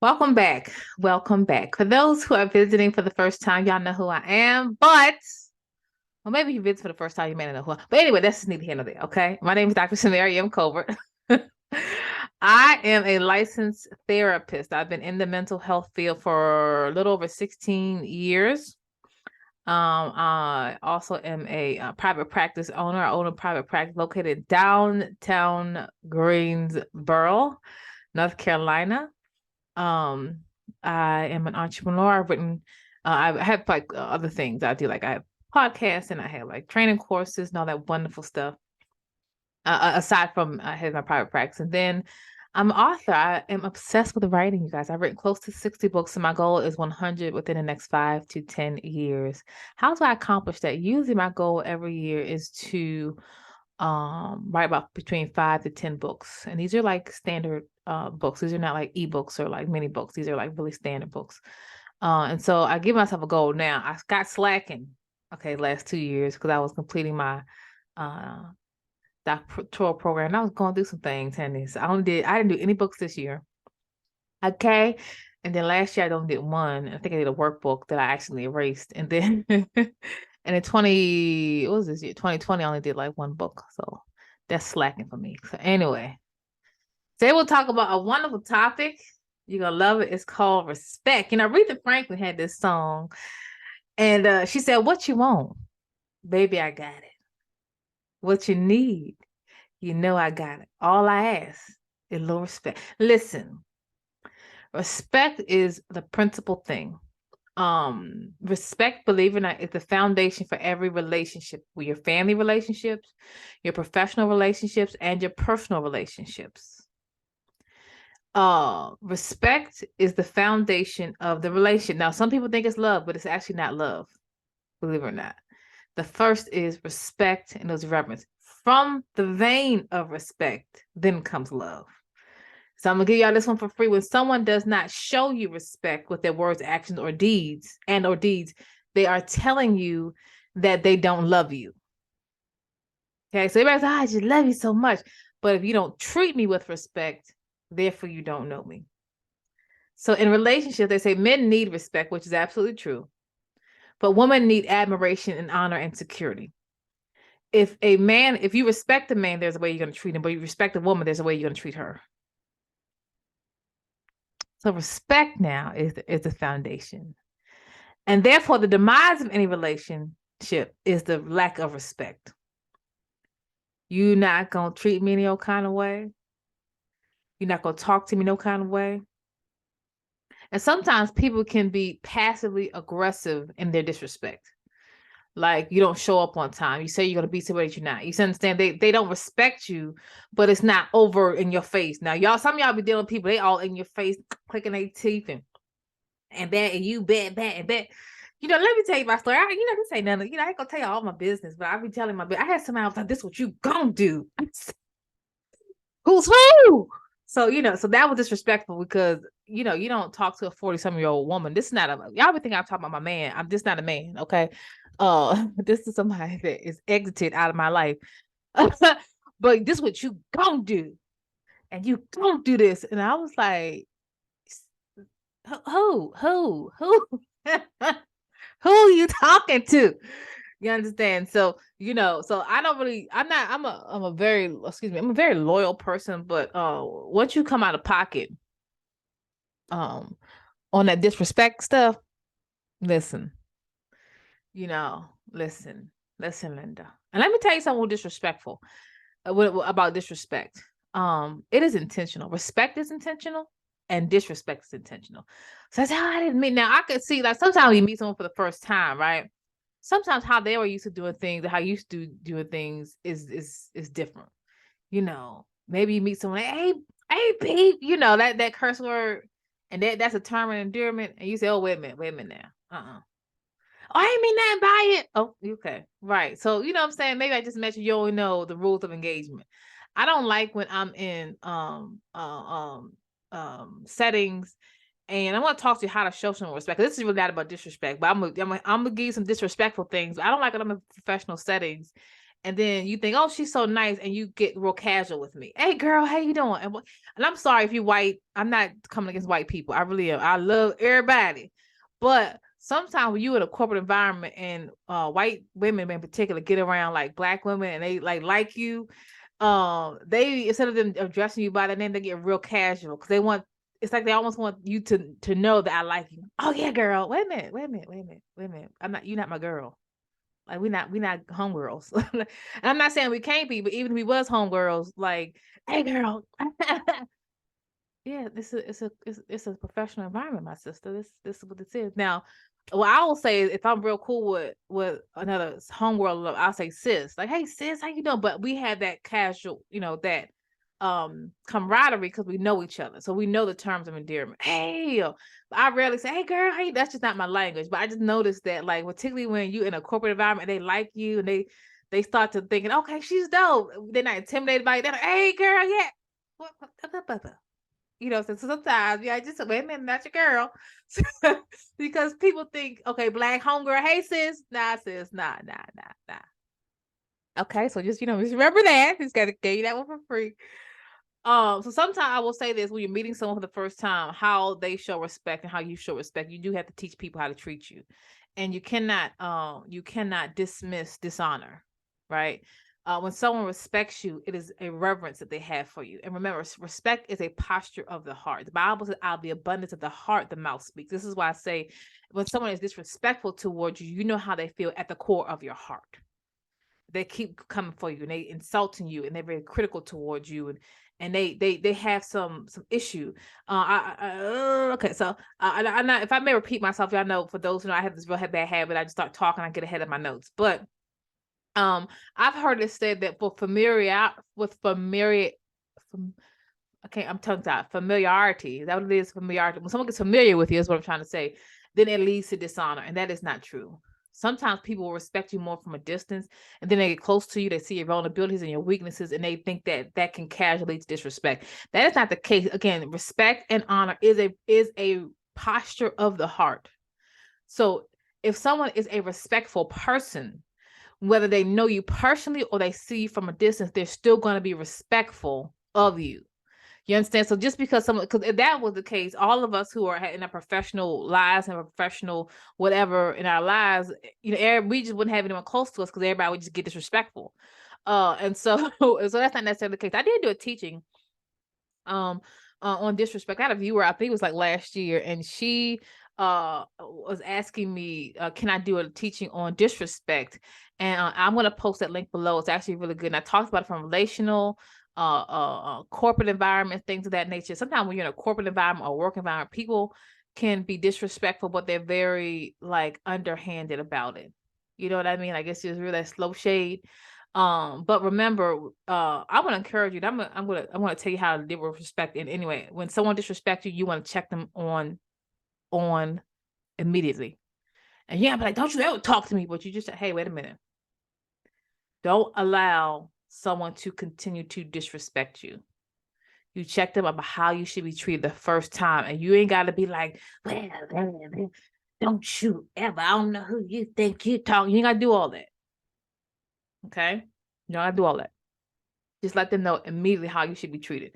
Welcome back. Welcome back. For those who are visiting for the first time, y'all know who I am, but well, maybe you visit for the first time, you may not know who I am. But anyway, that's just neither here nor there, okay? My name is Dr. Samaria M. Colbert. I am a licensed therapist. I've been in the mental health field for a little over 16 years. I also am a private practice owner. I own a private practice located downtown Greensboro, North Carolina. Um, I am an entrepreneur. I've written, I have like other things I do. Like I have podcasts and I have like training courses and all that wonderful stuff. Aside from I have my private practice, and then I'm an author. I am obsessed with writing, you guys. I've written close to 60 books, and my goal is 100 within the next 5 to 10 years. How do I accomplish that? Usually, my goal every year is to write about between 5 to 10 books, and these are like standard books. These are not like ebooks or like mini books. These are like really standard books. And so I give myself a goal now. I got slacking, okay, last 2 years because I was completing my uh doctoral program. And I was going through some things, honey. So I didn't do any books this year. Okay. And then last year I only did one. I think I did a workbook that I actually erased. And then and in 20, what was this year? 2020, I only did like one book. So that's slacking for me. So anyway, today we'll talk about a wonderful topic. You're gonna love it. It's called respect. Aretha Franklin had this song, and she said, "What you want, baby, I got it. What you need, you know I got it. All I ask is a little respect." Listen, respect is the principal thing. Respect, believe it or not, is the foundation for every relationship, with your family relationships, your professional relationships, and your personal relationships. Respect is the foundation of the relationship. Now, some people think it's love, but it's actually not love, believe it or not. The first is respect and those reverence. From the vein of respect, then comes love. So I'm gonna give y'all this one for free. When someone does not show you respect with their words, actions, or deeds, they are telling you that they don't love you. Okay, so everybody says, "I just love you so much," but if you don't treat me with respect, therefore you don't know me. So in relationships, they say men need respect, which is absolutely true, but women need admiration and honor and security. If you respect a man, there's a way you're going to treat him, but you respect a woman, there's a way you're going to treat her. So respect now is the foundation. And therefore, the demise of any relationship is the lack of respect. You're not going to treat me any old kind of way. You're not going to talk to me no kind of way. And sometimes people can be passively aggressive in their disrespect. Like you don't show up on time. You say you're going to be somebody that you're not. You understand? They don't respect you, but it's not over in your face. Now, some of y'all be dealing with people, they all in your face, clicking their teeth and bad, and you bad, and bad. Let me tell you my story. This ain't nothing. I ain't gonna tell you all my business, but I be telling my business. I had somebody else like, "This what you gonna do?" Who's who? So so that was disrespectful because you don't talk to a 40-some-year-old woman. This is not y'all be thinking I'm talking about my man. I'm just not a man, okay? This is somebody that is exited out of my life. But this is what you gonna do, and you gonna do this. And I was like, who who are you talking to? You understand? So, so I'm a very loyal person, but once you come out of pocket on that disrespect stuff, listen, listen, Linda. And let me tell you something disrespectful about disrespect. It is intentional. Respect is intentional and disrespect is intentional. So that's how I didn't mean. Now I could see, like, sometimes you meet someone for the first time, right? Sometimes how they were used to doing things, how you used to doing things is different. Maybe you meet someone, hey, Pete, that curse word, and that's a term of endearment, and you say, oh, wait a minute now. Oh, I ain't mean nothing by it. Oh, okay. Right. So, you know what I'm saying? Maybe I just mentioned you only know the rules of engagement. I don't like when I'm in settings and I want to talk to you how to show some respect. This is really not about disrespect, but I'm gonna give you some disrespectful things. I don't like when I'm in professional settings And then you think, oh, she's so nice, and you get real casual with me. Hey, girl, how you doing? And I'm sorry if you're white. I'm not coming against white people. I really am. I love everybody. But sometimes when you're in a corporate environment and white women in particular get around like black women and they like you, they, instead of them addressing you by the name, they get real casual because they want, it's like they almost want you to know that I like you. Oh yeah, girl. Wait a minute. You're not my girl. Like we not homegirls. And I'm not saying we can't be, but even if we was homegirls, like, hey girl. Yeah, it's a professional environment, my sister. This is what this is. Now, what I will say is if I'm real cool with another homegirl, I'll say sis. Like, hey sis, how you doing? But we have that casual, that camaraderie because we know each other. So we know the terms of endearment. Hey, I rarely say, hey girl, hey, that's just not my language. But I just noticed that, like, particularly when you in a corporate environment, they like you and they start to thinking, okay, she's dope. They're not intimidated by it. They're like, hey girl, yeah. What? So sometimes, yeah, just wait a minute, not your girl. Because people think, okay, black homegirl, hey sis, nah, sis, nah. Okay, so just remember that. Just gotta give you that one for free. So sometimes I will say this: when you're meeting someone for the first time, how they show respect and how you show respect, you do have to teach people how to treat you, and you cannot dismiss dishonor, right? When someone respects you, it is a reverence that they have for you. And remember, respect is a posture of the heart. The Bible says, out of the abundance of the heart, the mouth speaks. This is why I say, when someone is disrespectful towards you, you know how they feel at the core of your heart. They keep coming for you and they insulting you and they're very critical towards you and they have some issue. Okay, so I'm not, if I may repeat myself, y'all know, for those who know, I have this real bad habit. I just start talking, I get ahead of my notes. But I've heard it said that I'm tongue tied. Familiarity. Is that what it is? Familiarity. When someone gets familiar with you, is what I'm trying to say, then it leads to dishonor. And that is not true. Sometimes people will respect you more from a distance, and then they get close to you, they see your vulnerabilities and your weaknesses, and they think that can casually lead to disrespect. That is not the case. Again, respect and honor is a posture of the heart. So if someone is a respectful person, whether they know you personally or they see you from a distance, they're still going to be respectful of you. You understand? So just because because if that was the case, all of us who are in our professional lives and professional whatever in our lives, we just wouldn't have anyone close to us because everybody would just get disrespectful. And so that's not necessarily the case. I did do a teaching on disrespect. I had a viewer, I think it was like last year, and she was asking me, can I do a teaching on disrespect? And I'm going to post that link below. It's actually really good. And I talked about it from relational, corporate environment, things of that nature. Sometimes when you're in a corporate environment or work environment, people can be disrespectful, but they're very like underhanded about it. You know what I mean? Like it's just really slow shade. But remember, I want to encourage you. I'm gonna tell you how to deal with respect. And anyway, when someone disrespects you, you want to check them on immediately. And yeah, but like, don't you ever talk to me? But you just say, hey, wait a minute. Don't allow someone to continue to disrespect you. You check them about how you should be treated the first time, and you ain't got to be like, well, don't you ever? I don't know who you think you talk. You ain't got to do all that. Okay, you don't got to do all that. Just let them know immediately how you should be treated.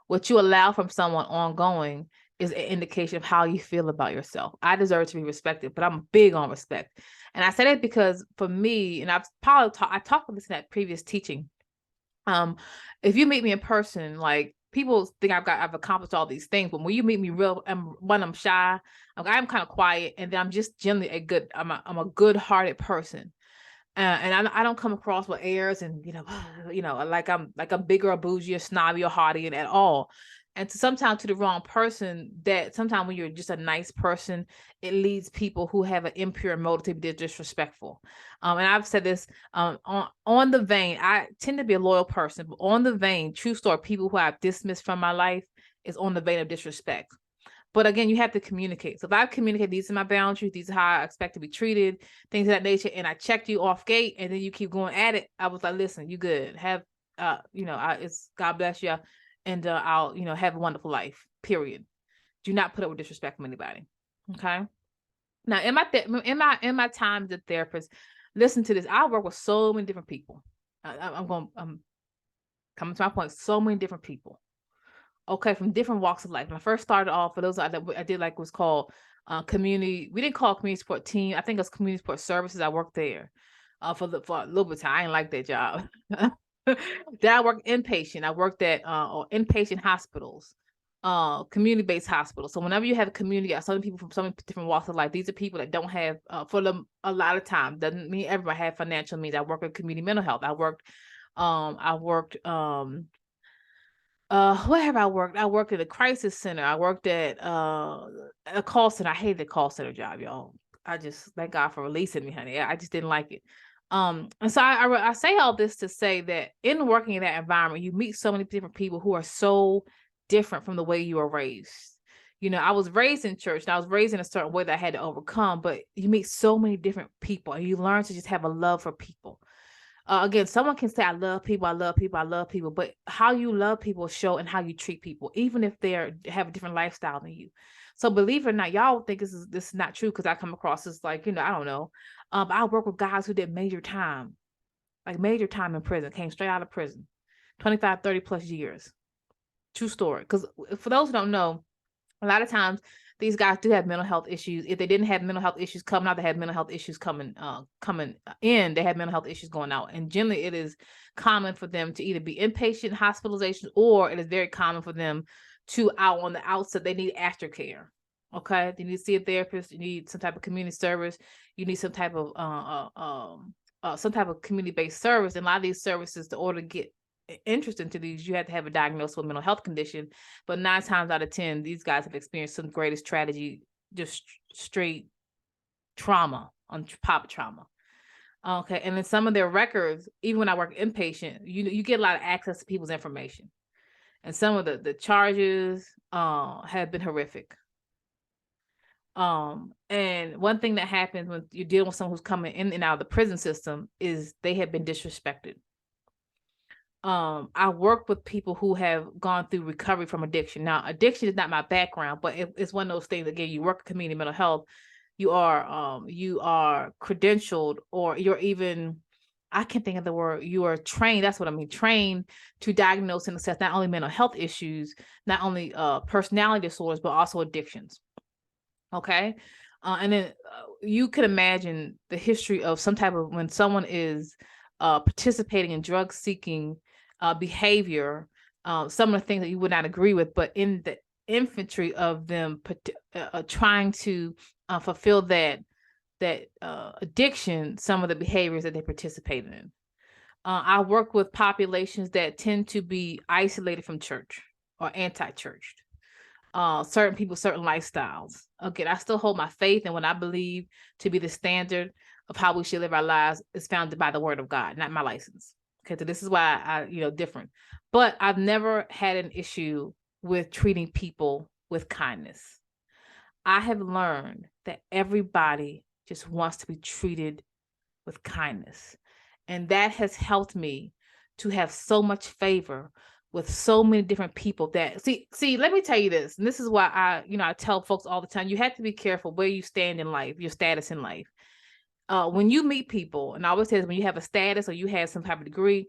What you allow from someone ongoing is an indication of how you feel about yourself. I deserve to be respected, but I'm big on respect. And I said it because for me, and I've probably I talked about this in that previous teaching. If you meet me in person, like people think I've accomplished all these things, but when you meet me I'm shy, I'm kind of quiet, and then I'm just generally I'm a good-hearted person. And I don't come across with airs and like I'm bigger or bougie or snobby or haughty and at all. And sometimes to the wrong person, that sometimes when you're just a nice person, it leads people who have an impure motive to be disrespectful. And I've said this on the vein. I tend to be a loyal person, but on the vein, true story, people who I've dismissed from my life is on the vein of disrespect. But again, you have to communicate. So if I communicate, these are my boundaries, these are how I expect to be treated, things of that nature, and I checked you off gate, and then you keep going at it, I was like, listen, you good. Have, it's God bless you, and I'll, have a wonderful life. Period. Do not put up with disrespect from anybody. Okay. Now, in my time as a therapist, listen to this. I work with so many different people. I'm coming to my point. So many different people. Okay, from different walks of life. When I first started off, for those that I did like was called community. We didn't call it community support team. I think it was community support services. I worked there for a little bit of time. I didn't like that job. Then I worked inpatient. I worked at or inpatient hospitals, community-based hospitals. So whenever you have a community, so many people from so many different walks of life, these are people that don't have for them a lot of time. Doesn't mean everybody have financial means. I work with community mental health. I worked where have I worked? I worked at a crisis center. I worked at a call center. I hated the call center job, y'all. I just thank God for releasing me, honey. I just didn't like it. And so I say all this to say that in working in that environment, you meet so many different people who are so different from the way you were raised. You know, I was raised in church and I was raised in a certain way that I had to overcome, but you meet so many different people and you learn to just have a love for people. Again, someone can say, I love people, I love people, I love people, but how you love people show and how you treat people, even if they have a different lifestyle than you. So believe it or not, y'all think this is not true because I come across as like, I don't know. I work with guys who did major time in prison, came straight out of prison, 25, 30 plus years. True story. Because for those who don't know, a lot of times these guys do have mental health issues. If they didn't have mental health issues coming out, they had mental health issues coming in. They had mental health issues going out. And generally it is common for them to either be inpatient hospitalizations, or it is very common for them to out on the outset, they need aftercare. Okay. You need to see a therapist, you need some type of community service, you need some type of community-based service. And a lot of these services, in order to get interest into these, you have to have a diagnosis with a mental health condition. But 9 times out of 10, these guys have experienced some greatest tragedy, just straight trauma, on pop trauma. Okay, and in some of their records, even when I work inpatient, you get a lot of access to people's information, and some of the charges have been horrific. And one thing that happens when you're dealing with someone who's coming in and out of the prison system is they have been disrespected. I work with people who have gone through recovery from addiction. Now, addiction is not my background, but it's one of those things. Again, you work in community mental health, you are credentialed, or you're even, I can't think of the word, you are trained. That's what I mean, trained to diagnose and assess not only mental health issues, not only personality disorders, but also addictions. Okay. And then you can imagine the history of some type of, when someone is participating in drug seeking behavior, some of the things that you would not agree with, but in the infantry of them trying to fulfill that addiction, some of the behaviors that they participated in. I work with populations that tend to be isolated from church or anti-church. Certain people, certain lifestyles. Again, I still hold my faith and what I believe to be the standard of how we should live our lives is founded by the word of God, not my license. Okay, so this is why I different. But I've never had an issue with treating people with kindness. I have learned that everybody just wants to be treated with kindness. And that has helped me to have so much favor with so many different people that see, let me tell you this. And this is why I tell folks all the time, you have to be careful where you stand in life, your status in life. When you meet people, and I always say this, when you have a status or you have some type of degree,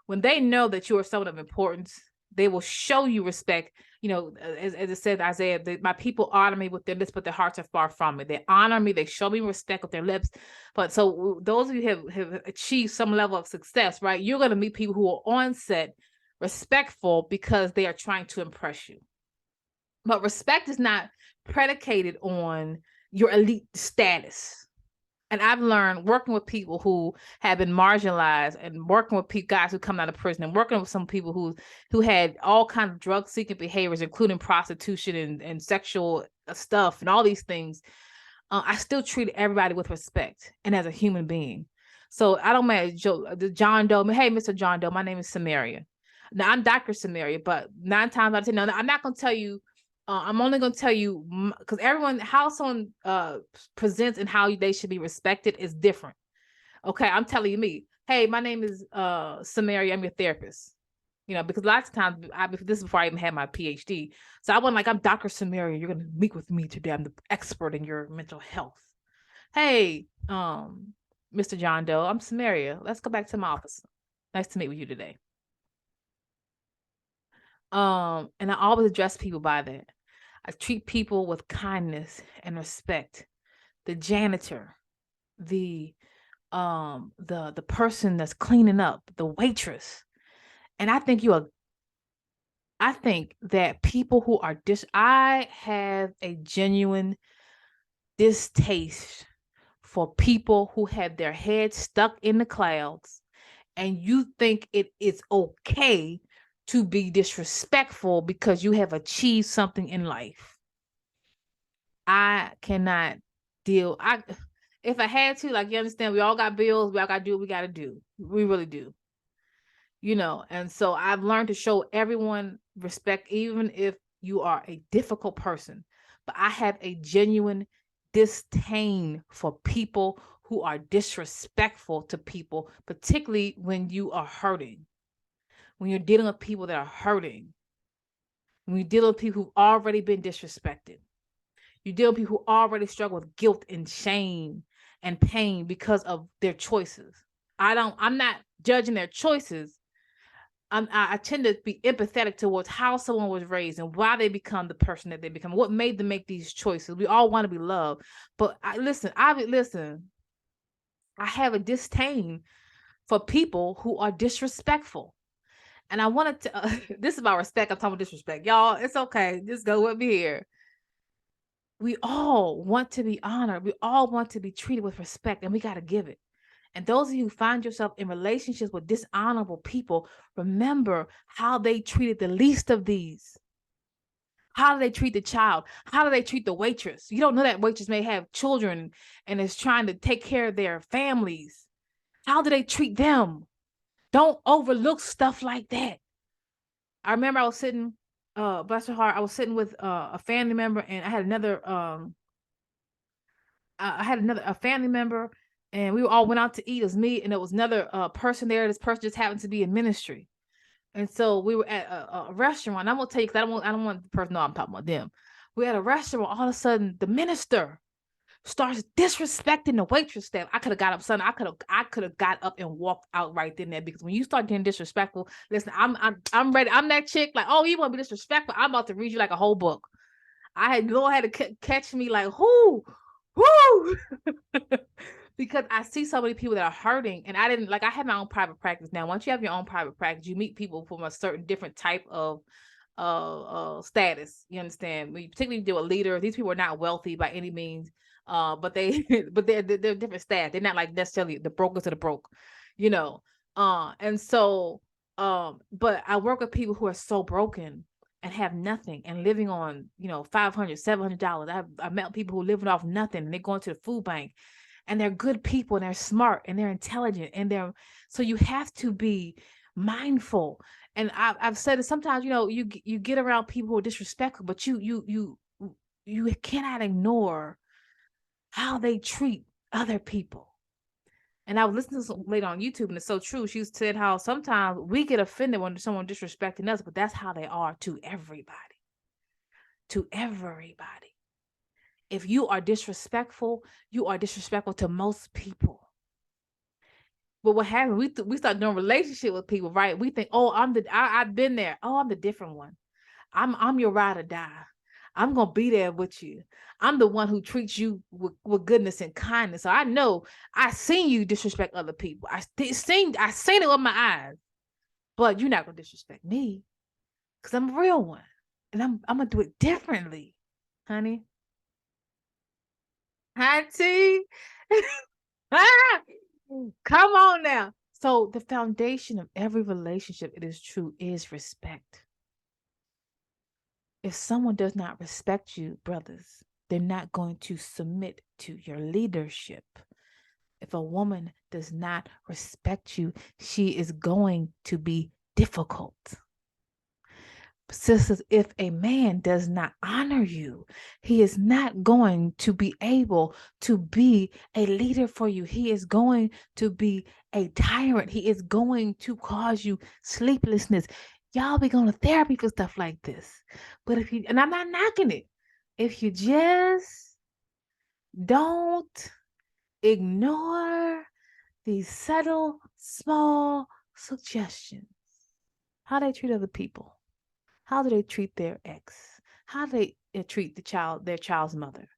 when they know that you are someone of importance, they will show you respect. As it said, Isaiah, my people honor me with their lips, but their hearts are far from me. They honor me, they show me respect with their lips. But so those of you have achieved some level of success, right? You're going to meet people who are on set respectful because they are trying to impress you. But respect is not predicated on your elite status. And I've learned working with people who have been marginalized, and working with guys who come out of prison, and working with some people who had all kinds of drug seeking behaviors, including prostitution and sexual stuff and all these things. I still treat everybody with respect and as a human being. So I don't matter, John Doe. Hey, Mr. John Doe, my name is Samaria. Now I'm Dr. Samaria, but 9 times out of 10, no, I'm not going to tell you. I'm only going to tell you because how someone presents and how they should be respected is different. Okay, I'm telling you me. Hey, my name is Samaria. I'm your therapist. Because lots of times, this is before I even had my PhD. So I wasn't like, I'm Dr. Samaria. You're going to meet with me today. I'm the expert in your mental health. Hey, Mr. John Doe, I'm Samaria. Let's go back to my office. Nice to meet with you today. And I always address people by that. I treat people with kindness and respect. The janitor, the the person that's cleaning up, the waitress. And I think that people who are I have a genuine distaste for people who have their heads stuck in the clouds and you think it is okay to be disrespectful because you have achieved something in life. I cannot deal. If I had to, like, you understand, we all got bills, we all gotta do what we gotta do. We really do. And so I've learned to show everyone respect, even if you are a difficult person. But I have a genuine disdain for people who are disrespectful to people, particularly when you are hurting, when you're dealing with people that are hurting, when you're dealing with people who've already been disrespected. You deal with people who already struggle with guilt and shame and pain because of their choices. I'm not judging their choices. I tend to be empathetic towards how someone was raised and why they become the person that they become, what made them make these choices. We all want to be loved. But I have a disdain for people who are disrespectful. And I wanted to, this is about respect. I'm talking about disrespect. Y'all, it's okay. Just go with me here. We all want to be honored. We all want to be treated with respect, and we got to give it. And those of you who find yourself in relationships with dishonorable people, remember how they treated the least of these. How do they treat the child? How do they treat the waitress? You don't know that waitress may have children and is trying to take care of their families. How do they treat them? Don't overlook stuff like that. I remember I was sitting, bless her heart, I was sitting with a family member, and I had a family member, and we all went out to eat. It was me, and there was another person there. This person just happened to be in ministry, and so we were at a restaurant. I'm gonna tell you, because I don't want the person to know I'm talking about them. We at a restaurant. All of a sudden, the minister starts disrespecting the waitress staff. I could have got up, son. I could have got up and walked out right then and there, because when you start getting disrespectful, listen, I'm ready. I'm that chick. Like, oh, you want to be disrespectful? I'm about to read you like a whole book. Lord had to catch me like, whoo. Because I see so many people that are hurting, and I have my own private practice. Now, once you have your own private practice, you meet people from a certain different type of status. You understand? We particularly deal with leaders. These people are not wealthy by any means, but they're different staff. They're not like necessarily the brokers of the broke, you know. And so but I work with people who are so broken and have nothing and living on, $500, $700. I met people who living off nothing, and they're going to the food bank, and they're good people, and they're smart, and they're intelligent, so you have to be mindful. And I've said it sometimes, you get around people who are disrespectful, but you cannot ignore how they treat other people. And I was listening to some lady on YouTube, and it's so true. She said how sometimes we get offended when someone disrespecting us, but that's how they are to everybody. To everybody. If you are disrespectful, you are disrespectful to most people. But what happens? We start doing relationship with people, right? We think, oh, I've been there. Oh, I'm the different one. I'm your ride or die. I'm gonna be there with you. I'm the one who treats you with goodness and kindness. So I know I seen you disrespect other people. I seen it with my eyes. But you're not gonna disrespect me, because I'm a real one, and I'm gonna do it differently, honey. Hi, T. Come on now. So the foundation of every relationship, it is true, is respect. If someone does not respect you, brothers, they're not going to submit to your leadership. If a woman does not respect you, she is going to be difficult. Sisters, if a man does not honor you, he is not going to be able to be a leader for you. He is going to be a tyrant. He is going to cause you sleeplessness. Y'all be going to therapy for stuff like this. But and I'm not knocking it, if you just don't ignore these subtle, small suggestions. How they treat other people. How do they treat their ex? How do they treat their child's mother?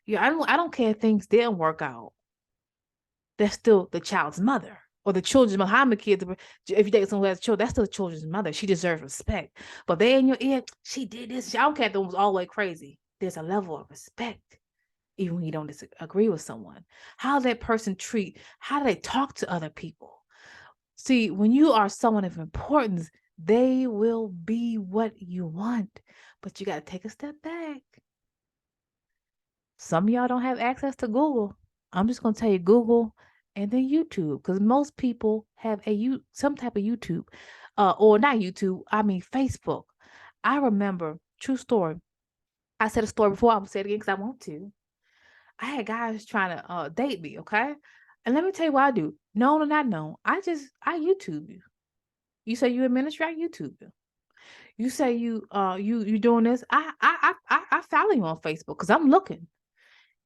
Yeah, I don't care if things didn't work out. That's still the child's mother or the children's mother. How many kids? If you date someone who has children, that's still the children's mother. She deserves respect. But they in your ear, she did this. I don't care if it was all the way crazy. There's a level of respect, even when you don't disagree with someone. How that person treat? How do they talk to other people? See, when you are someone of importance, they will be what you want, but you got to take a step back. Some of y'all don't have access to Google. I'm just going to tell you Google and then YouTube, because most people have some type of YouTube, or not YouTube, I mean Facebook. I remember, true story. I said a story before, I'm going to say it again because I want to. I had guys trying to date me, okay? And let me tell you what I do. Known or not known, I YouTube you. You say you in ministry, I YouTube you. You say you doing this, I follow you on Facebook because I'm looking.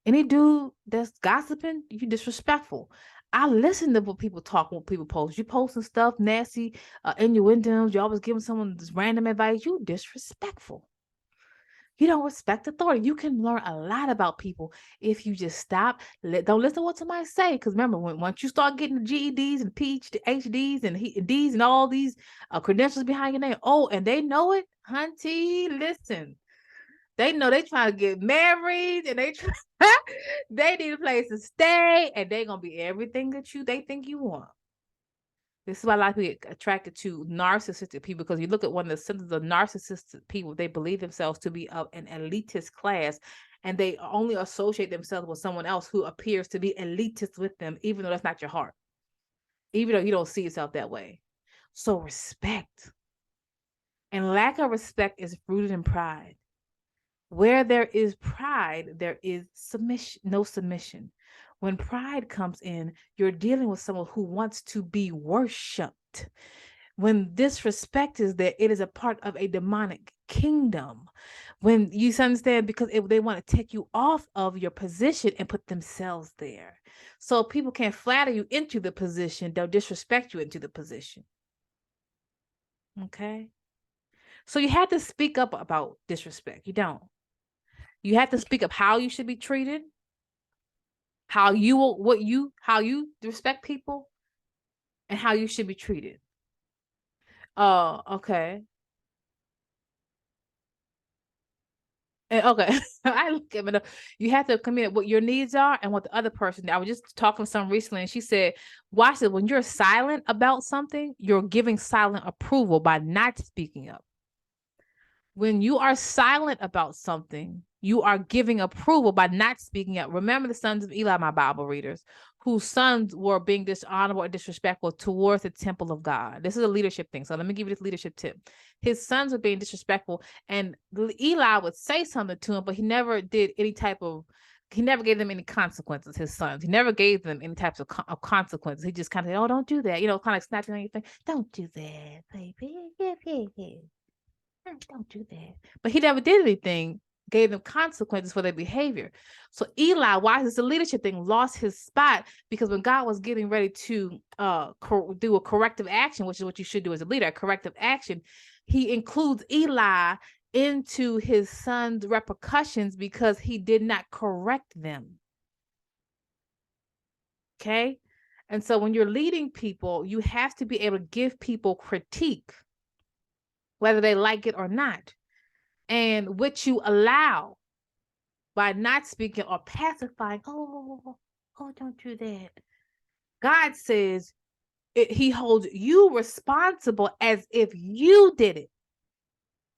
Any dude that's gossiping, you disrespectful. I listen to what people talk, what people post. You posting stuff nasty, innuendos. You always giving someone this random advice. You disrespectful. You don't respect authority. You can learn a lot about people if you just stop. Don't listen to what somebody say. Because remember, once you start getting the GEDs and PhDs and Ds and all these credentials behind your name, and they know it, hunty, listen. They know they trying to get married and they need a place to stay and they gonna be everything that they think you want. This is why a lot of people get attracted to narcissistic people, because you look at one of the symptoms of narcissistic people, they believe themselves to be of an elitist class, and they only associate themselves with someone else who appears to be elitist with them, even though that's not your heart, even though you don't see yourself that way. So respect. And lack of respect is rooted in pride. Where there is pride, there is no submission. When pride comes in, you're dealing with someone who wants to be worshipped. When disrespect is there, it is a part of a demonic kingdom. When you understand, because they want to take you off of your position and put themselves there. So people can't flatter you into the position, they'll disrespect you into the position. Okay? So you have to speak up about disrespect. You don't. You have to speak up how you should be treated, how you respect people, and how you should be treated. Okay. And okay, I look at it. You have to commit what your needs are and what the other person. I was just talking to someone recently, and she said, "Watch it. When you're silent about something, you're giving silent approval by not speaking up. When you are silent about something, you are giving approval by not speaking up." Remember the sons of Eli, my Bible readers, whose sons were being dishonorable or disrespectful towards the temple of God. This is a leadership thing. So let me give you this leadership tip. His sons were being disrespectful, and Eli would say something to him, but he never did he never gave them any consequences, his sons. He never gave them any types of consequences. He just kind of said, "Oh, don't do that." Kind of snapping on your thing. "Don't do that, baby. Don't do that." But he never did anything, gave them consequences for their behavior. So Eli, why is the leadership thing, lost his spot, because when God was getting ready to do a corrective action, which is what you should do as a leader, a corrective action, he includes Eli into his son's repercussions because he did not correct them. Okay? And so when you're leading people, you have to be able to give people critique, whether they like it or not. And what you allow by not speaking or pacifying, oh, don't do that. God says he holds you responsible as if you did it.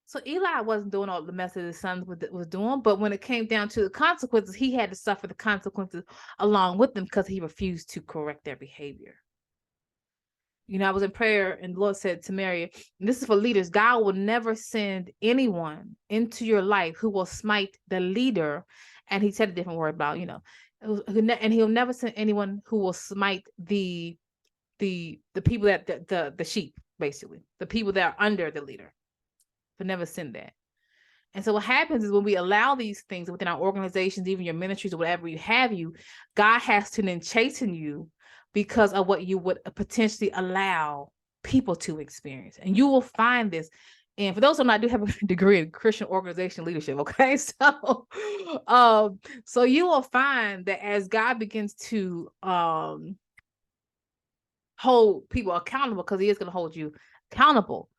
So Eli wasn't doing all the mess that his son was doing, but when it came down to the consequences, he had to suffer the consequences along with them because he refused to correct their behavior. I was in prayer and the Lord said, Samaria, and this is for leaders, God will never send anyone into your life who will smite the leader. And he said a different word about, and he'll never send anyone who will smite the people that the sheep, basically, the people that are under the leader. But never send that. And so what happens is when we allow these things within our organizations, even your ministries or whatever God has to then chasten you because of what you would potentially allow people to experience. And you will find this. And for those of them, I do have a degree in Christian organization leadership. Okay. So you will find that as God begins to hold people accountable, because he is going to hold you accountable,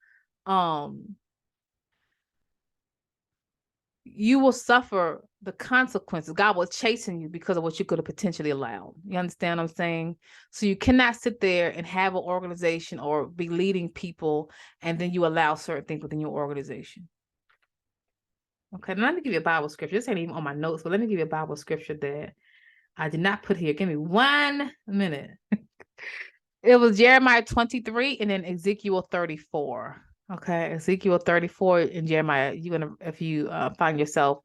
you will suffer the consequences. God will chasten you because of what you could have potentially allowed. You understand what I'm saying? So you cannot sit there and have an organization or be leading people and then you allow certain things within your organization. Okay, now let me give you a Bible scripture. This ain't even on my notes, but let me give you a Bible scripture that I did not put here. Give me 1 minute. It was Jeremiah 23 and then Ezekiel 34. Okay, Ezekiel 34 and Jeremiah. You're gonna, if you find yourself,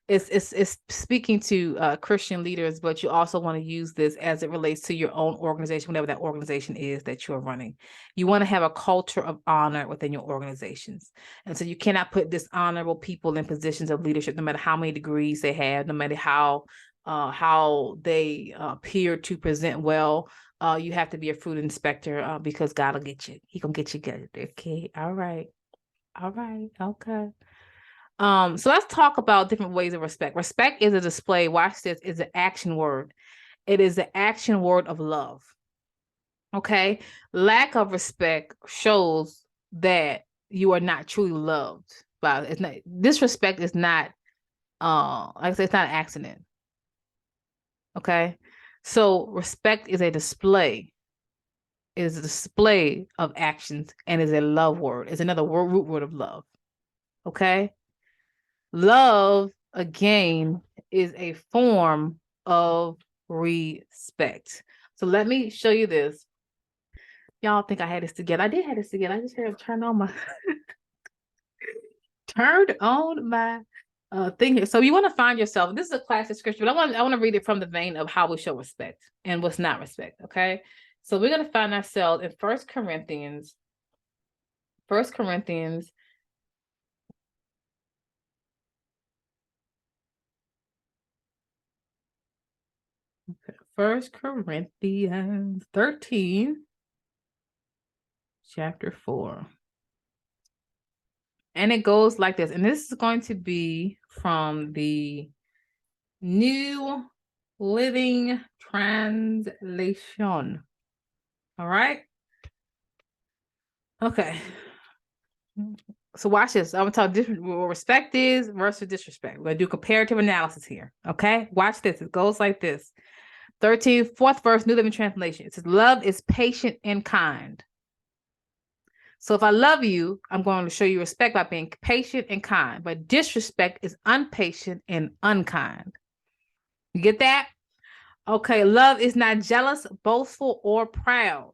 it's speaking to Christian leaders, but you also want to use this as it relates to your own organization, whatever that organization is that you're running. You want to have a culture of honor within your organizations, and so you cannot put dishonorable people in positions of leadership, no matter how many degrees they have, no matter how they appear to present well. You have to be a fruit inspector because God will get you. He gonna get you good. Okay. All right. Okay. So let's talk about different ways of respect. Respect is a display. Watch this. Is an action word. It is the action word of love. Okay. Lack of respect shows that you are not truly loved. But it's not. Disrespect is not. Like I said, it's not an accident. Okay. So respect is a display. It is a display of actions and is a love word. It's another root word of love. Okay. Love, again, is a form of respect. So let me show you this. Y'all think I had this together. I did have this together. I just had to turn on my thing here. So you want to find yourself. This is a classic scripture, but I want to read it from the vein of how we show respect and what's not respect. Okay. So we're going to find ourselves in 1 Corinthians. 1 Corinthians. Okay. 1 Corinthians 13, chapter 4. And it goes like this. And this is going to be from the New Living Translation. All right. Okay. So watch this. I'm going to talk different what respect is versus disrespect. We're going to do comparative analysis here. Okay. Watch this. It goes like this. 4th verse, New Living Translation. It says, love is patient and kind. So if I love you, I'm going to show you respect by being patient and kind. But disrespect is impatient and unkind. You get that? Okay, love is not jealous, boastful, or proud.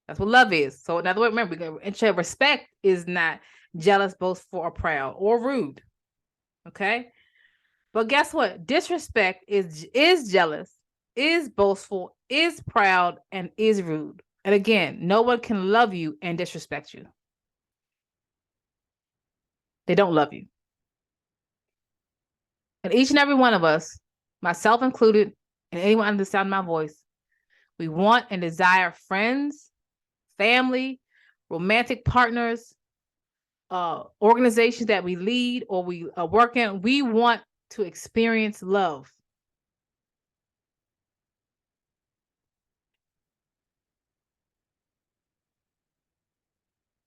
That's what love is. So in other words, remember, respect is not jealous, boastful, or proud, or rude. Okay? But guess what? Disrespect is jealous, is boastful, is proud, and is rude. And again, no one can love you and disrespect you. They don't love you. And each and every one of us, myself included, and anyone under the sound of my voice, we want and desire friends, family, romantic partners, organizations that we lead or we work in. We want to experience love.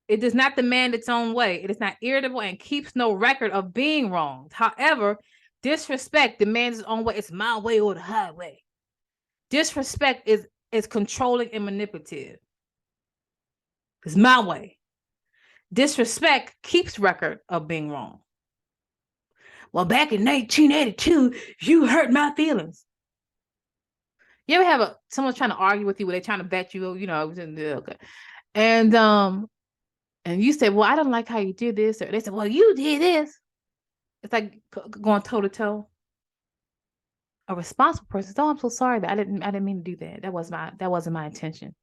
It does not demand its own way. It is not irritable and keeps no record of being wronged. However, disrespect demands its own way. It's my way or the highway. Disrespect is controlling and manipulative. It's my way. Disrespect keeps record of being wrong. Well, back in 1982, you hurt my feelings. You ever have someone trying to argue with you where they're trying to bet you, okay. And you say, well, I don't like how you did this. Or they say, well, you did this. It's like going toe to toe. A responsible person says, oh, I'm so sorry that I didn't mean to do that. That wasn't my intention.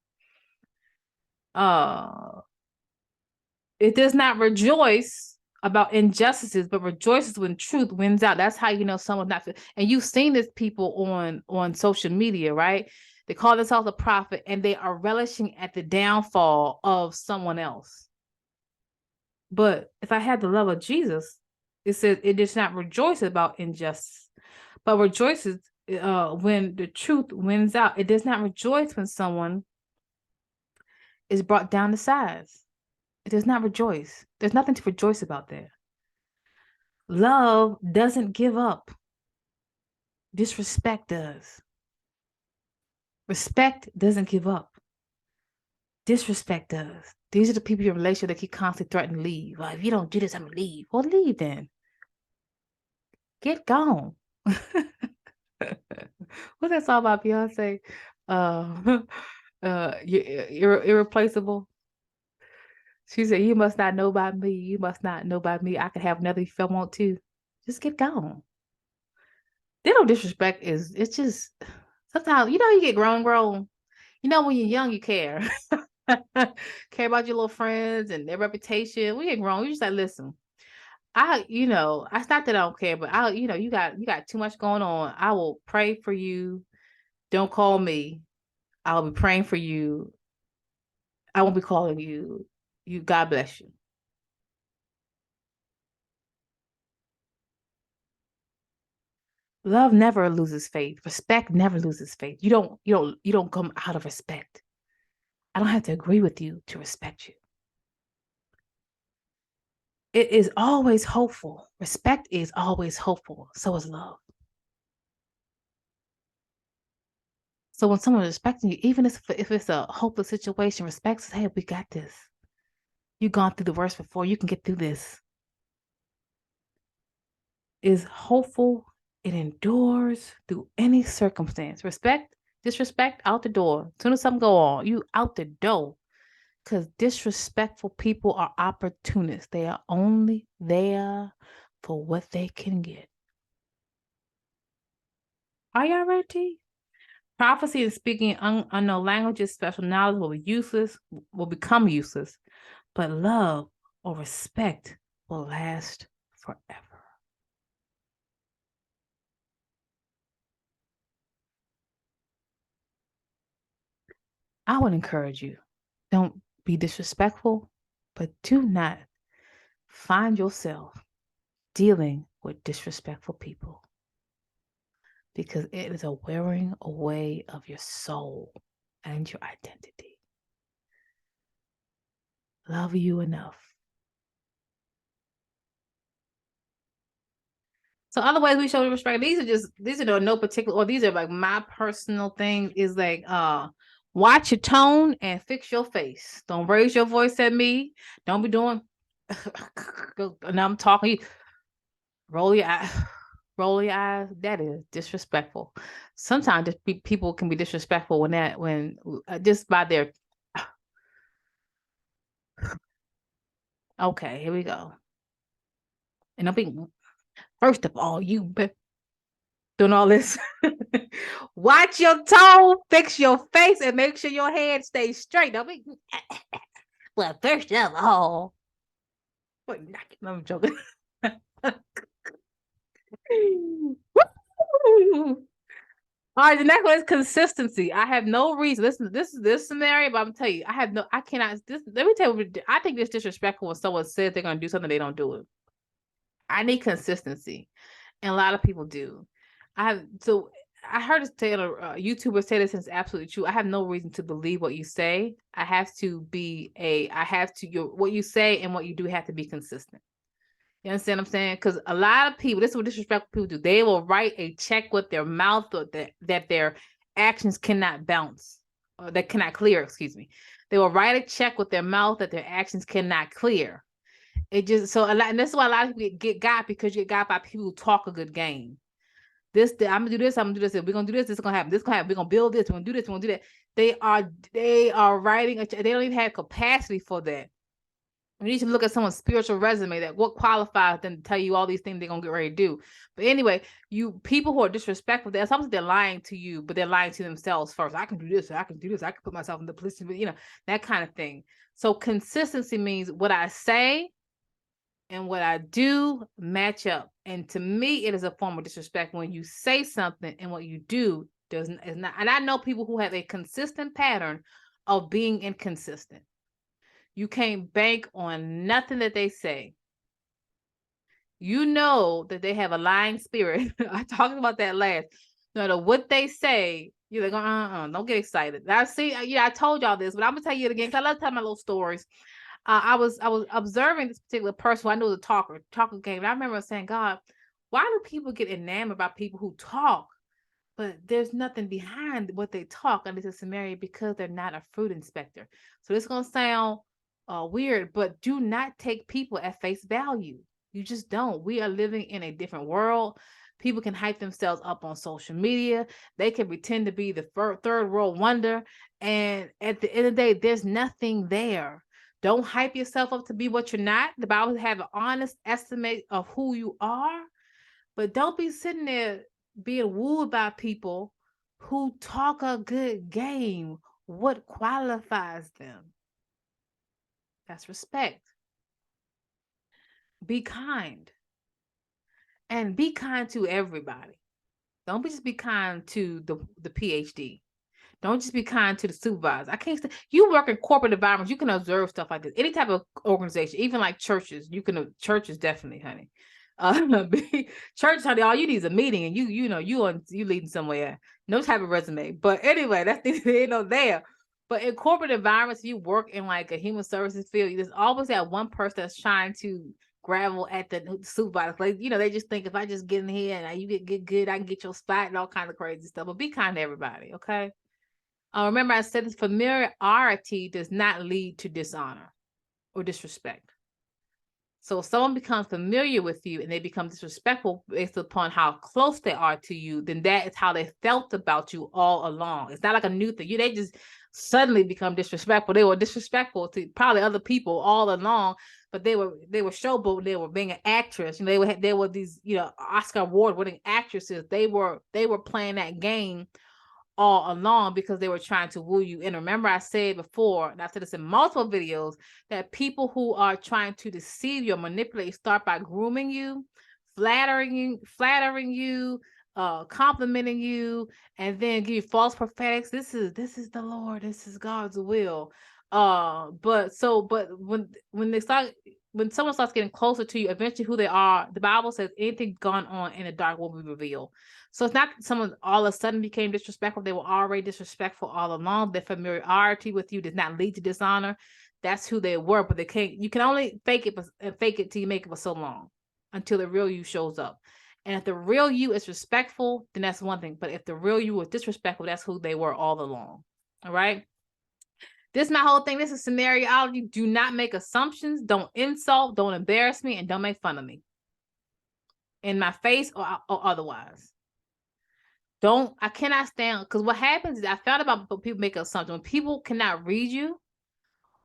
It does not rejoice about injustices, but rejoices when truth wins out. That's how you know someone's not. And you've seen this people on social media, right? They call themselves a prophet, and they are relishing at the downfall of someone else. But if I had the love of Jesus, it says it does not rejoice about injustice, but rejoices when the truth wins out. It does not rejoice when someone is brought down to size. It does not rejoice. There's nothing to rejoice about there. Love doesn't give up. Disrespect does. Respect doesn't give up. Disrespect does. These are the people in your relationship that keep constantly threatening to leave. Like, if you don't do this, I'm going to leave. Well, leave then. Get gone. What's that song about Beyonce? You're irreplaceable. She said, you must not know about me. You must not know about me. I could have another if I want to. Just get gone. They don't disrespect it's just sometimes, you get grown. When you're young, you care. Care about your little friends and their reputation. We get grown. You just like, listen, it's not that I don't care, but you got too much going on. I will pray for you. Don't call me. I'll be praying for you. I won't be calling you. God bless you. Love never loses faith. Respect never loses faith. You don't come out of respect. I don't have to agree with you to respect you. It is always hopeful. Respect is always hopeful. So is love. So when someone is respecting you, even if it's a hopeless situation, respect says, hey, we got this. You've gone through the worst before. You can get through this. Is hopeful. It endures through any circumstance. Respect, disrespect, out the door. As soon as something go on, you out the door. Because disrespectful people are opportunists. They are only there for what they can get. Are y'all ready? Prophecy and speaking unknown languages, special knowledge will become useless. But love or respect will last forever. I would encourage you, don't be disrespectful, but do not find yourself dealing with disrespectful people, because it is a wearing away of your soul and your identity. Love you enough. So other ways we show respect, these are no particular, or these are like my personal thing is like, watch your tone and fix your face. Don't raise your voice at me. Don't be doing, and I'm talking, roll your eye. Roll your eyes. That is disrespectful. Sometimes people can be disrespectful when just by their. Okay, here we go. And I'll be, first of all, you doing all this. Watch your tone, fix your face, and make sure your head stays straight. Don't be. Well, first of all, I'm joking. All right, the next one is consistency. I have no reason. Listen, this scenario, but I'm telling you, I cannot. Let me tell you, I think it's disrespectful when someone says they're gonna do something, they don't do it. I need consistency, and a lot of people do. I heard a YouTuber say this, and it's absolutely true. I have no reason to believe what you say. What you say and what you do have to be consistent. You understand what I'm saying? Because a lot of people, this is what disrespectful people do. They will write a check with their mouth, or that their actions cannot bounce, or that cannot clear, excuse me. They will write a check with their mouth that their actions cannot clear. And this is why a lot of people get got, because you get got by people who talk a good game. I'm gonna do this, I'm gonna do this, we're gonna do this, this is gonna happen, we're gonna build this, we're gonna do this, we're gonna do that. They are writing they don't even have capacity for that. You need to look at someone's spiritual resume, that what qualifies them to tell you all these things they're gonna get ready to do. But anyway, people who are disrespectful, they're sometimes they're lying to you, but they're lying to themselves first. I can do this, I can do this, I can put myself in the position, but that kind of thing. So consistency means what I say and what I do match up. And to me, it is a form of disrespect when you say something and what you do Is not, and I know people who have a consistent pattern of being inconsistent. You can't bank on nothing that they say. You know that they have a lying spirit. I talked about that last. No matter what they say, you're like, don't get excited. I see, I told y'all this, but I'm gonna tell you it again because I love telling my little stories. I was observing this particular person who I knew was a talker game. And I remember saying, God, why do people get enamored by people who talk, but there's nothing behind what they talk? And this is Samaria because they're not a fruit inspector. So this is gonna sound weird, but do not take people at face value. You just don't. We are living in a different world. People can hype themselves up on social media. They can pretend to be the third world wonder. And at the end of the day, there's nothing there. Don't hype yourself up to be what you're not. The Bible have an honest estimate of who you are. But don't be sitting there being wooed by people who talk a good game. What qualifies them? That's respect. Be kind. And be kind to everybody. Don't just be kind to the PhD. Don't just be kind to the supervisor. I can't say you work in corporate environments, you can observe stuff like this. Any type of organization, even like churches, churches definitely, honey. Church, honey, all you need is a meeting and you leading somewhere. No type of resume. But anyway, that's ain't no there. But in corporate environments, you work in like a human services field, there's always that one person that's trying to gravel at the supervisor. Like, they just think if I just get in here and you get good, I can get your spot and all kind of crazy stuff. But be kind to everybody, okay? Remember, I said this familiarity does not lead to dishonor or disrespect. So if someone becomes familiar with you and they become disrespectful based upon how close they are to you, then that is how they felt about you all along. It's not like a new thing. They just suddenly become disrespectful. They were disrespectful to probably other people all along, but they were showboating. They were being an actress. They were these Oscar award winning actresses. They were playing that game all along because they were trying to woo you. And remember, I said before, and I said this in multiple videos, that people who are trying to deceive you or manipulate start by grooming you, flattering you, complimenting you, and then give you false prophetics. This is the Lord, this is God's will. But when someone starts getting closer to you, eventually who they are, the Bible says anything gone on in the dark will be revealed. So it's not someone all of a sudden became disrespectful. They were already disrespectful all along. Their familiarity with you does not lead to dishonor. That's who they were, but you can only fake it till you make it for so long until the real you shows up. And if the real you is respectful, then that's one thing. But if the real you was disrespectful, that's who they were all along. All right. This is my whole thing. This is scenariology. Do not make assumptions. Don't insult. Don't embarrass me. And don't make fun of me in my face or otherwise. I cannot stand, because what happens is I found about people make assumptions. When people cannot read you,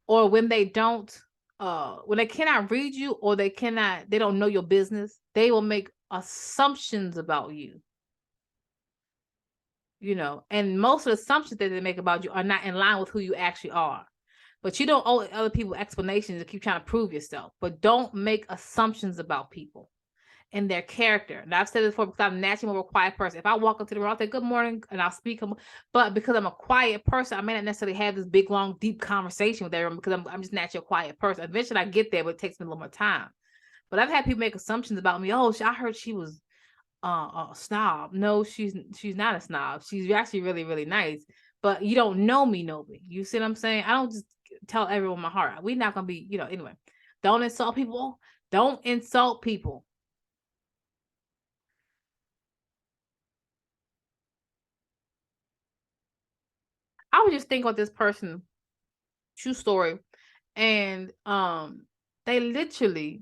or when they don't, when they cannot read you, or they don't know your business, they will make assumptions about you. And most of the assumptions that they make about you are not in line with who you actually are. But you don't owe other people explanations to keep trying to prove yourself. But don't make assumptions about people and their character. And I've said this before, because I'm naturally more of a quiet person. If I walk up to the room, I'll say good morning and I'll speak. But because I'm a quiet person, I may not necessarily have this big, long, deep conversation with everyone because I'm just naturally a quiet person. Eventually I get there, but it takes me a little more time. But I've had people make assumptions about me. Oh, I heard she was a snob. No, she's not a snob. She's actually really, really nice. But you don't know me. You see what I'm saying? I don't just tell everyone my heart. We're not going to be, anyway. Don't insult people. Don't insult people. I was just thinking about this person, true story, and they literally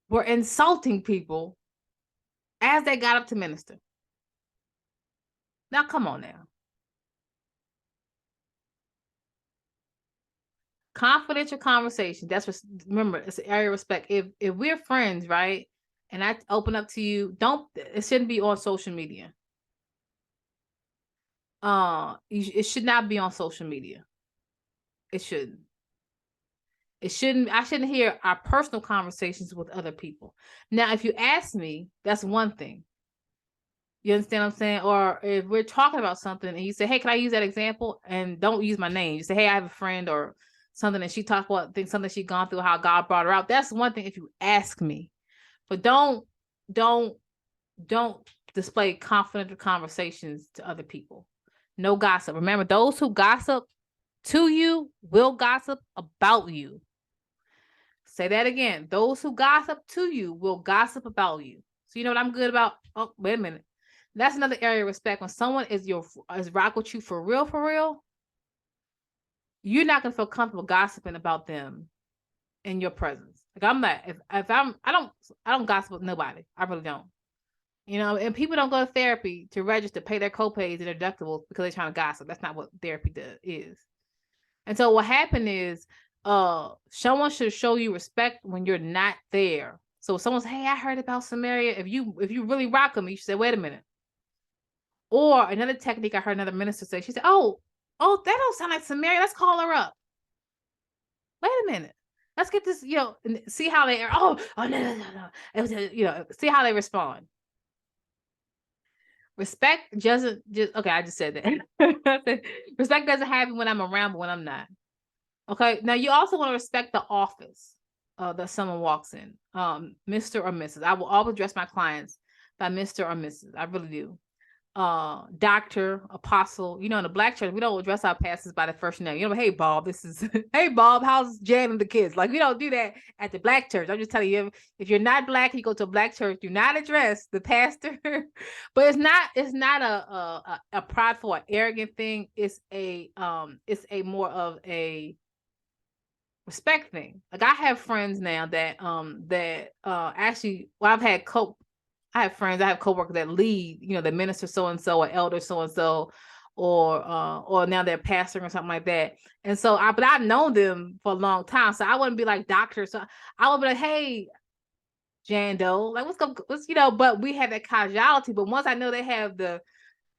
were insulting people as they got up to minister. Now, come on now. Confidential conversation. Remember, it's an area of respect. If we're friends, right, and I open up to you, it shouldn't be on social media. It should not be on social media. It shouldn't. I shouldn't hear our personal conversations with other people. Now, if you ask me, that's one thing. You understand what I'm saying? Or if we're talking about something and you say, hey, can I use that example? And don't use my name. You say, hey, I have a friend or something, and she talked about something she's gone through, how God brought her out. That's one thing if you ask me. But don't display confidential conversations to other people. No gossip. Remember, those who gossip to you will gossip about you. Say that again. Those who gossip to you will gossip about you. So you know what I'm good about? Oh, wait a minute. That's another area of respect. When someone is rock with you for real, you're not gonna feel comfortable gossiping about them in your presence. Like I'm not. If I don't gossip with nobody. I really don't. You know, and people don't go to therapy to register, pay their copays and their deductibles because they're trying to gossip. That's not what therapy is. And so what happened is, someone should show you respect when you're not there. So if someone's, hey, I heard about Samaria. If you really rock them, you should say, wait a minute. Or another technique I heard another minister say, she said, oh, that don't sound like Samaria. Let's call her up. Wait a minute. Let's get this, see how they are. Oh, no. It was, see how they respond. Respect doesn't okay, I just said that. Respect doesn't happen when I'm around, but when I'm not. Okay. Now you also want to respect the office that someone walks in. Mr. or Mrs. I will always address my clients by Mr. or Mrs. I really do. Doctor, apostle. You know, in the Black church, we don't address our pastors by the first name. You know, hey Bob, this is hey Bob, how's Jan and the kids? Like we don't do that at the Black church. I'm just telling you, if you're not Black, you go to a Black church, do not address the pastor. But it's not a prideful or arrogant thing. It's a more of a respect thing. Like I have friends now that actually, well, I have friends, I have coworkers that lead, the minister so-and-so or elder so-and-so, or now they're pastoring or something like that. And so but I've known them for a long time. So I wouldn't be like doctor. So I would be like, hey, Jando, like what's but we have that casualty. But once I know they have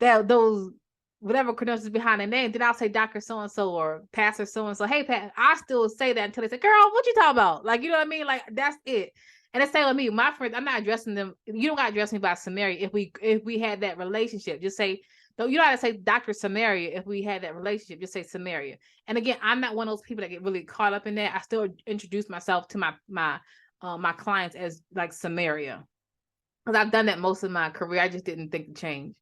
those whatever credentials behind their name, then I'll say Dr. So-and-so or Pastor so-and-so. Hey, Pat, I still say that until they say, girl, what you talking about? Like, you know what I mean? Like, that's it. And it's same with me. My friends, I'm not addressing them. You don't got to address me by Samaria if we had that relationship. Just say, no, you don't have to say Dr. Samaria if we had that relationship. Just say Samaria. And again, I'm not one of those people that get really caught up in that. I still introduce myself to my clients as like Samaria. Because I've done that most of my career. I just didn't think to change.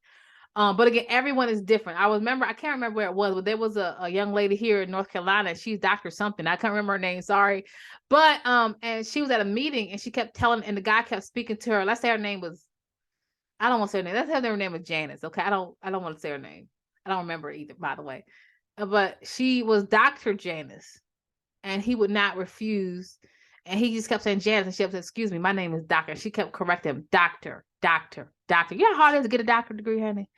But again, everyone is different. I can't remember where it was, but there was a young lady here in North Carolina. She's Dr. something. I can't remember her name. Sorry. But, and she was at a meeting and she kept and the guy kept speaking to her. Let's say her name was, I don't want to say her name. Let's say her name was Janice. Okay. I don't want to say her name. I don't remember either, by the way. But she was Dr. Janice and he would not refuse. And he just kept saying Janice, and she kept saying, excuse me, my name is Doctor. And she kept correcting him, doctor. You know how hard it is to get a doctorate degree, honey?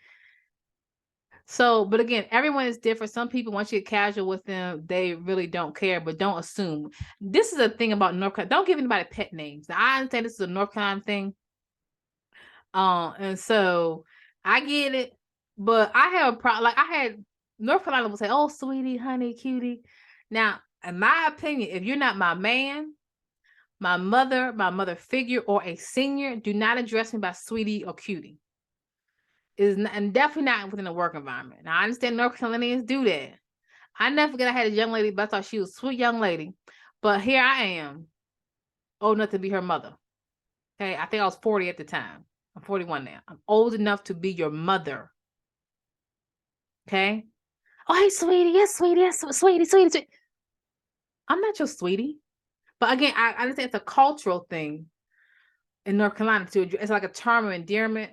So, but again, everyone is different. Some people, once you get casual with them, they really don't care, but don't assume. This is a thing about North Carolina. Don't give anybody pet names. Now, I understand this is a North Carolina thing. And so I get it, but I have a problem. Like I had North Carolina will say, oh, sweetie, honey, cutie. Now, in my opinion, if you're not my man, my mother figure, or a senior, do not address me by sweetie or cutie. And definitely not within a work environment. Now, I understand North Carolinians do that. I never forget I had a young lady, but I thought she was a sweet young lady. But here I am, old enough to be her mother. Okay, I think I was 40 at the time. I'm 41 now. I'm old enough to be your mother. Okay? Oh, hey, sweetie. Yes, sweetie. Yes, sweetie. I'm not your sweetie. But again, I understand it's a cultural thing in North Carolina too. It's like a term of endearment.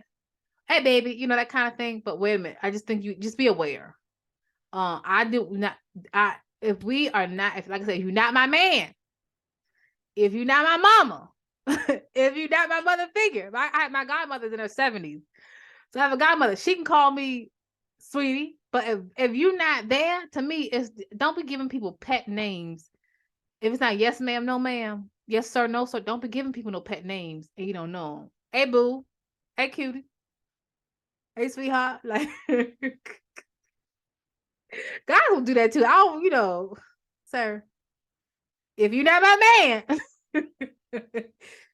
Hey, baby, that kind of thing. But wait a minute. I just think you just be aware. If we are not, like I said, you're not my man, if you're not my mama, if you're not my mother figure, my godmother's in her 70s. So I have a godmother. She can call me sweetie. But if you're not there, to me, don't be giving people pet names. If it's not yes, ma'am, no, ma'am, yes, sir, no, sir, don't be giving people no pet names and you don't know them. Hey, boo. Hey, cutie. Hey, sweetheart. Like, guys will do that too. I don't, sir, if you're not my man,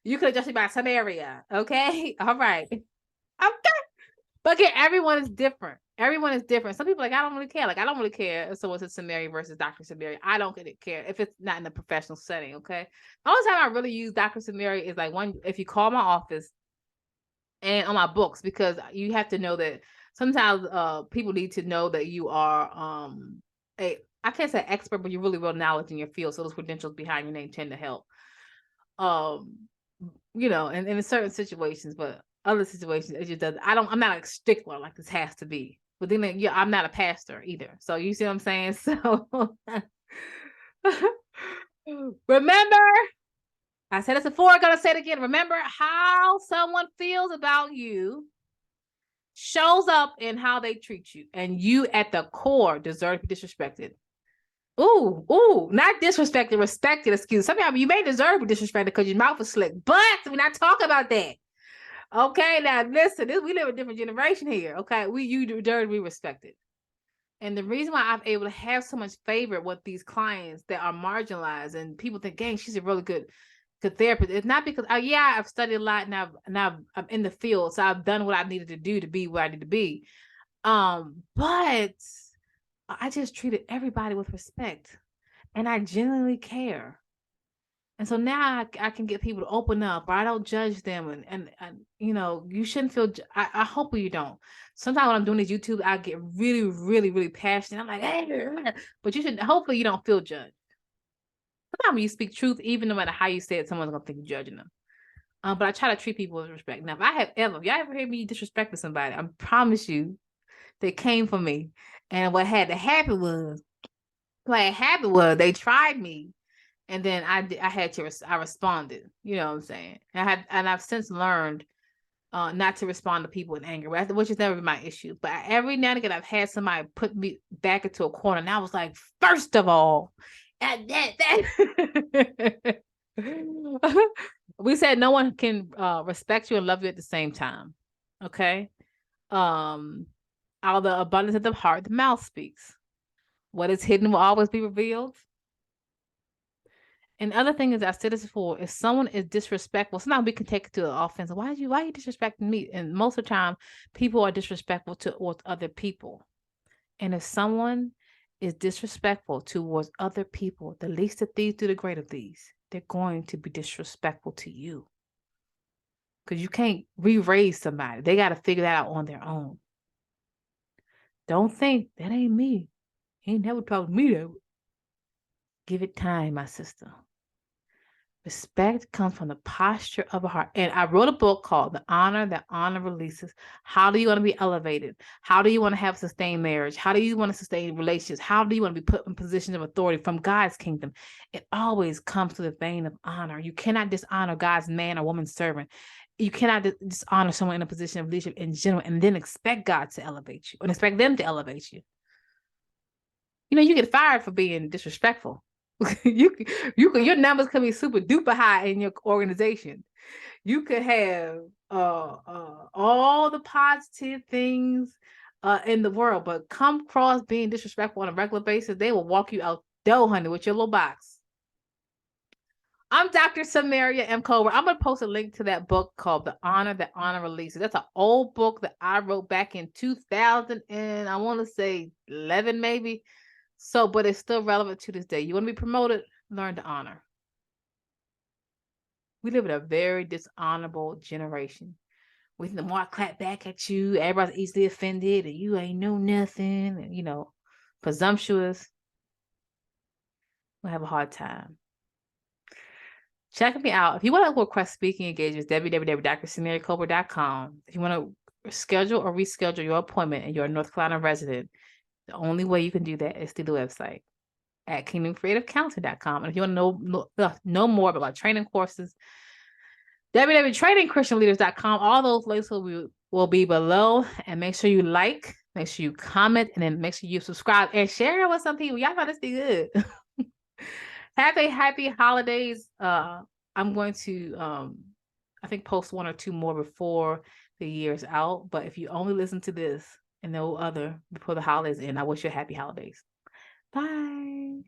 you could adjust me by Samaria. Okay. All right. Okay. But again, everyone is different. Everyone is different. Some people like, I don't really care. Like, I don't really care if someone's in Samaria versus Dr. Samaria. I don't care if it's not in a professional setting, okay? The only time I really use Dr. Samaria is like if you call my office and on my books, because you have to know that sometimes people need to know that you are I can't say expert, but you're really well knowledge in your field. So those credentials behind your name tend to help. And in certain situations, but other situations it just doesn't. I'm not a stickler like this has to be. But then yeah, I'm not a pastor either. So you see what I'm saying? So remember, I said this before, I'm gonna say it again. Remember how someone feels about you shows up in how they treat you. And you at the core deserve to be disrespected. Ooh, not disrespected, respected, excuse. Sometimes you may deserve to be disrespected because your mouth is slick, but we're not talking about that. Okay, now listen, we live in a different generation here. Okay, you deserve to be respected. And the reason why I'm able to have so much favor with these clients that are marginalized and people think, dang, she's a really good therapist. It's not because I've studied a lot and I'm in the field, so I've done what I needed to do to be where I need to be. But I just treated everybody with respect, and I genuinely care. And so now I can get people to open up, or I don't judge them. And you shouldn't feel, I hope you don't. Sometimes when I'm doing these YouTube, I get really, really, really passionate. I'm like, hey, but hopefully you don't feel judged. Sometimes when you speak truth, even no matter how you say it, someone's going to think you're judging them. But I try to treat people with respect. Now, if y'all ever hear me disrespecting somebody, I promise you, they came for me. And what had to happen was, they tried me. And then I responded, you know what I'm saying? I've since learned not to respond to people in anger, which has never been my issue. But every now and again, I've had somebody put me back into a corner, and I was like, first of all, we said no one can respect you and love you at the same time. Okay. Out of the abundance of the heart, the mouth speaks. What is hidden will always be revealed. And the other thing is, I said this before, if someone is disrespectful, sometimes we can take it to the offense. Why are you disrespecting me? And most of the time, people are disrespectful towards other people. And if someone is disrespectful towards other people, the least of these do the great of these. They're going to be disrespectful to you. Because you can't re-raise somebody. They got to figure that out on their own. Don't think, that ain't me. He ain't never talked to me that way. Give it time, my sister. Respect comes from the posture of a heart. And I wrote a book called The Honor That Honor Releases. How do you want to be elevated? How do you want to have sustained marriage? How do you want to sustain relationships? How do you want to be put in positions of authority from God's kingdom? It always comes to the vein of honor. You cannot dishonor God's man or woman servant. You cannot dishonor someone in a position of leadership in general and then expect God to elevate you and expect them to elevate you. You get fired for being disrespectful. Your numbers could be super duper high in your organization. You could have all the positive things in the world, but come across being disrespectful on a regular basis, they will walk you out door, honey, with your little box. I'm Dr. Samaria M. Colbert. I'm going to post a link to that book called The Honor That Honor Releases. That's an old book that I wrote back in 2000 and I want to say 11 maybe. So, but it's still relevant to this day. You want to be promoted? Learn to honor. We live in a very dishonorable generation. With the more I clap back at you, everybody's easily offended, and you ain't know nothing, and presumptuous. We'll have a hard time. Check me out. If you want to request speaking engagements, www.drsamariacolbert.com. If you want to schedule or reschedule your appointment and you're a North Carolina resident, the only way you can do that is through the website at kingdomcreativecounseling.com. And if you want to know more about training courses, www.trainingchristianleaders.com. All those links will be below. And make sure you like, make sure you comment, and then make sure you subscribe and share it with some people. Y'all know this be good. Have a happy holidays. I'm going to I think post one or two more before the year's out. But if you only listen to this and no other before the holidays end, I wish you happy holidays. Bye.